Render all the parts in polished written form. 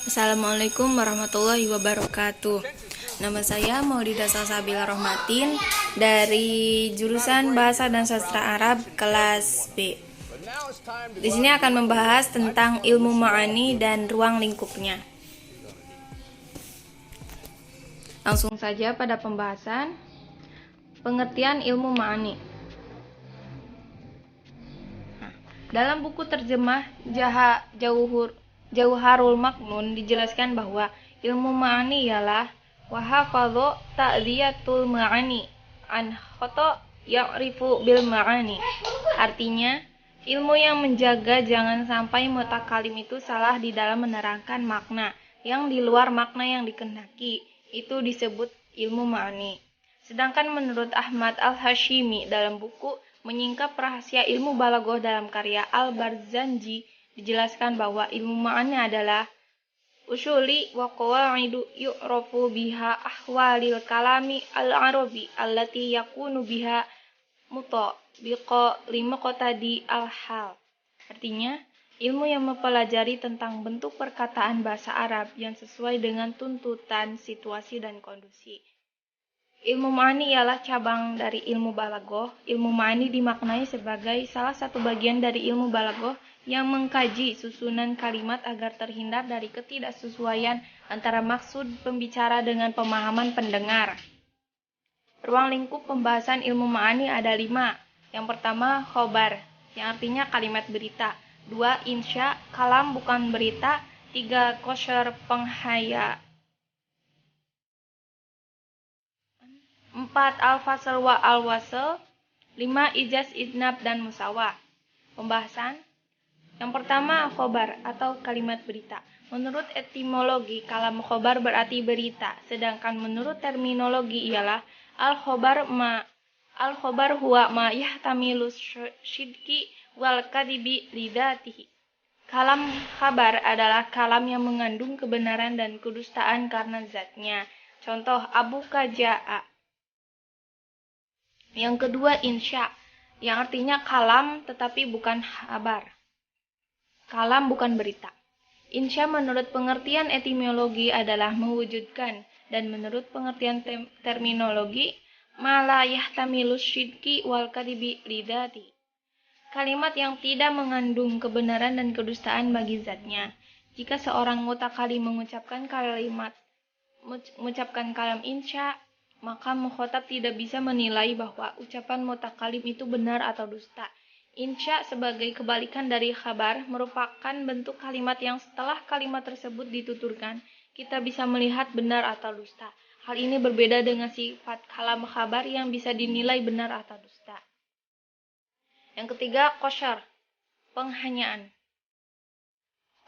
Assalamualaikum warahmatullahi wabarakatuh. Nama saya Maulida Salsabila Rohmatin dari jurusan Bahasa dan Sastra Arab kelas B. Di sini akan membahas tentang ilmu ma'ani dan ruang lingkupnya. Langsung saja pada pembahasan. Pengertian ilmu ma'ani. Dalam buku terjemah Jauharul Maknun dijelaskan bahwa ilmu ma'ani ialah wahafadhu ta'ziyatul ma'ani an khoto ya'rifu bil ma'ani. Artinya, ilmu yang menjaga jangan sampai mutakalim itu salah di dalam menerangkan makna yang di luar makna yang dikehendaki. Itu disebut ilmu ma'ani. Sedangkan menurut Ahmad Al-Hashimi dalam buku Menyingkap Rahasia Ilmu Balaghah dalam karya Al-Barzanji dijelaskan bahwa ilmu ma'ani adalah usuli wa qawaidu yu'rafu biha ahwalil kalami al-arabi allati yakunu biha mutabiqa limaqtadi al-hal. Artinya, ilmu yang mempelajari tentang bentuk perkataan bahasa Arab yang sesuai dengan tuntutan situasi dan kondisi. Ilmu ma'ani ialah cabang dari ilmu balaghah. Ilmu ma'ani dimaknai sebagai salah satu bagian dari ilmu balaghah yang mengkaji susunan kalimat agar terhindar dari ketidaksesuaian antara maksud pembicara dengan pemahaman pendengar. Ruang lingkup pembahasan ilmu ma'ani ada 5. Yang pertama, khobar, yang artinya kalimat berita. 2. Insya, kalam bukan berita. 3. Qasr, penghayal. 4. Al-fasl wa al-wasl. 5. Ijaz, idnab, dan musawah. Pembahasan. Yang pertama, khobar atau kalimat berita. Menurut etimologi, kalam khobar berarti berita, sedangkan menurut terminologi ialah al-khobar huwa ma yahtamilu syidqi wal kadhibi lidzatihi. Kalam khabar adalah kalam yang mengandung kebenaran dan kedustaan karena zatnya. Contoh, Abu Kaja'a. Yang kedua, insya, yang artinya kalam tetapi bukan khabar. Kalam bukan berita. Insya menurut pengertian etimologi adalah mewujudkan, dan menurut pengertian terminologi ma yahtamilu syidqi wal kadhibi lidzati. Kalimat yang tidak mengandung kebenaran dan kedustaan bagi zatnya. Jika seorang mutakalim mengucapkan kalam insya, maka mukhatab tidak bisa menilai bahwa ucapan mutakalim itu benar atau dusta. Insya sebagai kebalikan dari khabar merupakan bentuk kalimat yang setelah kalimat tersebut dituturkan, kita bisa melihat benar atau dusta. Hal ini berbeda dengan sifat kalam khabar yang bisa dinilai benar atau dusta. Yang ketiga, qasr, penghanyaan.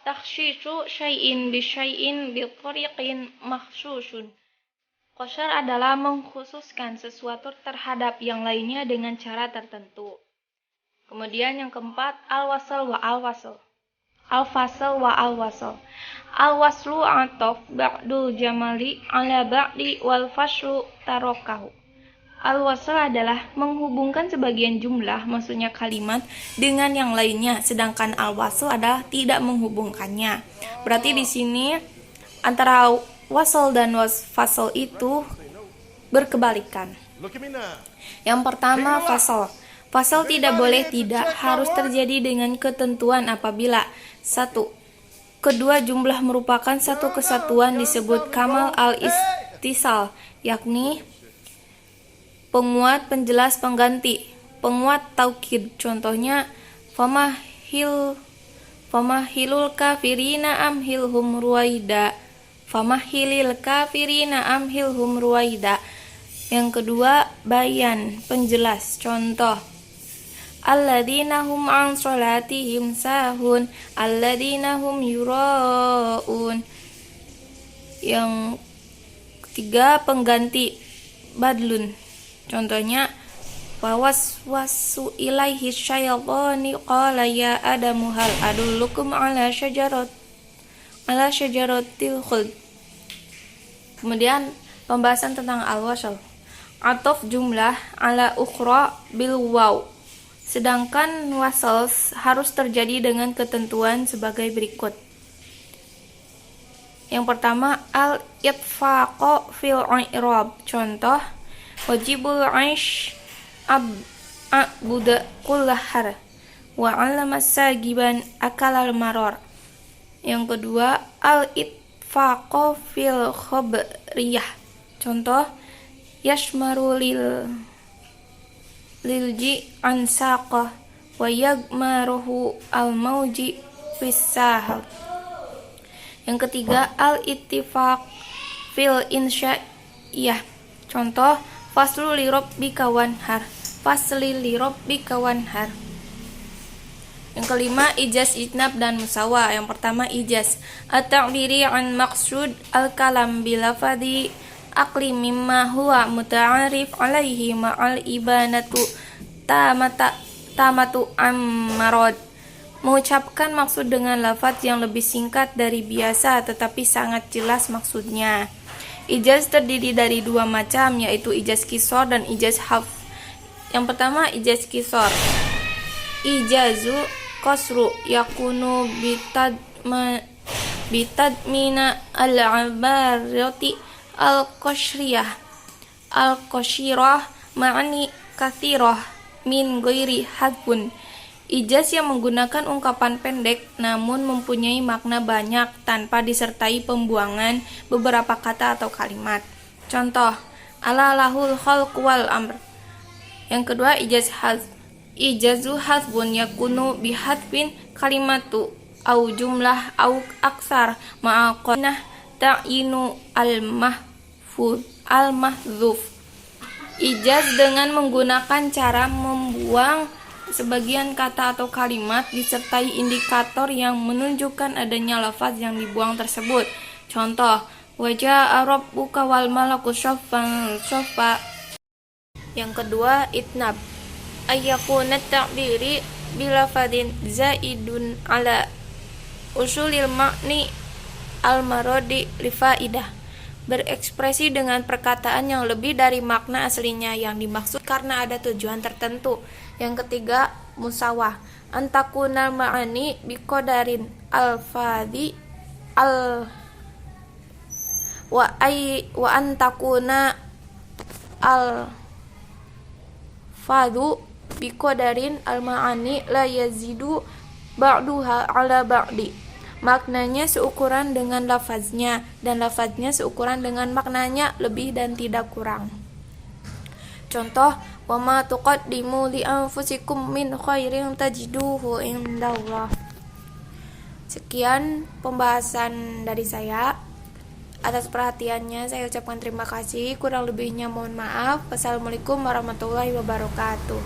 Takhshisu syai'in bi syai'in bi tariqin makhsusun. Qasr adalah mengkhususkan sesuatu terhadap yang lainnya dengan cara tertentu. Kemudian yang keempat, al-wasl wa al-wasl. Al-fasl wa al-wasl. Al-waslu ataf ba'dul jamali ala ba'di wal faslu tarokahu. Al-wasl adalah menghubungkan sebagian jumlah, maksudnya kalimat, dengan yang lainnya, sedangkan al-wasl adalah tidak menghubungkannya. Berarti di sini antara wasl dan fasl itu berkebalikan. Yang pertama, fasl. Fasl tidak boleh tidak harus terjadi dengan ketentuan apabila 1. Kedua jumlah merupakan satu kesatuan disebut kamal al-istisal, yakni penguat, penjelas, pengganti. Penguat taukid, contohnya famahilul kafirina amhilhum ruwaida. Famahilil kafirina amhilhum ruwaida. Yang kedua, bayan, penjelas. Contoh, alladzina hum an sholatihim sahun, alladzina hum yura'un. Yang ketiga, pengganti, badlun. Contohnya, waswasu ilaihi syaitani qala ya adamu hal adullukum ala syajaratil khuld. Kemudian pembahasan tentang al-wasl. Atof jumlah ala ukhra bil waw. Sedangkan wasl harus terjadi dengan ketentuan sebagai berikut. Yang pertama, al-itfaqo fil i'rab. Contoh, wajibul aish buda kullahar wa 'allama sagiban akalal maror. Yang kedua, al-itfaqo fil khabriyah. Contoh, yashmaru lilji ansaqah wa yagmaruhu al-mauji fis-sahal. Yang ketiga, al-ittifaq fil insya'iyah. Contoh, faslu li rabbika wanhar. Fasli li rabbika wanhar. Yang kelima, ijaz, itnab, dan musawa. Yang pertama, ijaz, at-ta'biri an maqsud al-kalam bilafadhi aqli mimma huwa muta'arif alaihi ma'al ibanatu tamatu ammarod. Mengucapkan maksud dengan lafaz yang lebih singkat dari biasa tetapi sangat jelas maksudnya. Ijaz terdiri dari dua macam, yaitu ijaz qisor dan ijaz hafz. Yang pertama, ijaz qisor. Ijazu qasru yakunu bitadmina al-abarati al-qashriyah ma'ani kathirah min ghairi hadfun. Ijaz yang menggunakan ungkapan pendek namun mempunyai makna banyak tanpa disertai pembuangan beberapa kata atau kalimat. Contoh, ala lahul khalq wal amr. Yang kedua, ijaz hadz. Ijazu hadzbun yakunu bihadfin kalimatu au jumlah au aksar ma'a qanah ta'inu al-mahdzuf. Ijaz dengan menggunakan cara membuang sebagian kata atau kalimat disertai indikator yang menunjukkan adanya lafaz yang dibuang tersebut. Contoh, wajaa rabbuka wal malaku shaffan shaffa. Yang kedua, itnab. Ayyakuna ta'biri bilafadin zaidun ala usulil ma'ni al-marodi lifaidah. Berekspresi dengan perkataan yang lebih dari makna aslinya yang dimaksud karena ada tujuan tertentu. Yang ketiga, musawah. Antakuna ma'ani biqadarin al-fadhi wa antakuna al-fadhu biqadarin al-ma'ani la yazidu ba'duha ala ba'di. Maknanya seukuran dengan lafaznya dan lafaznya seukuran dengan maknanya, lebih dan tidak kurang. Contoh, wa ma tuqaddimu li anfusikum min khairin tajiduhu indallah. Sekian pembahasan dari saya. Atas perhatiannya saya ucapkan terima kasih. Kurang lebihnya mohon maaf. Wassalamualaikum warahmatullahi wabarakatuh.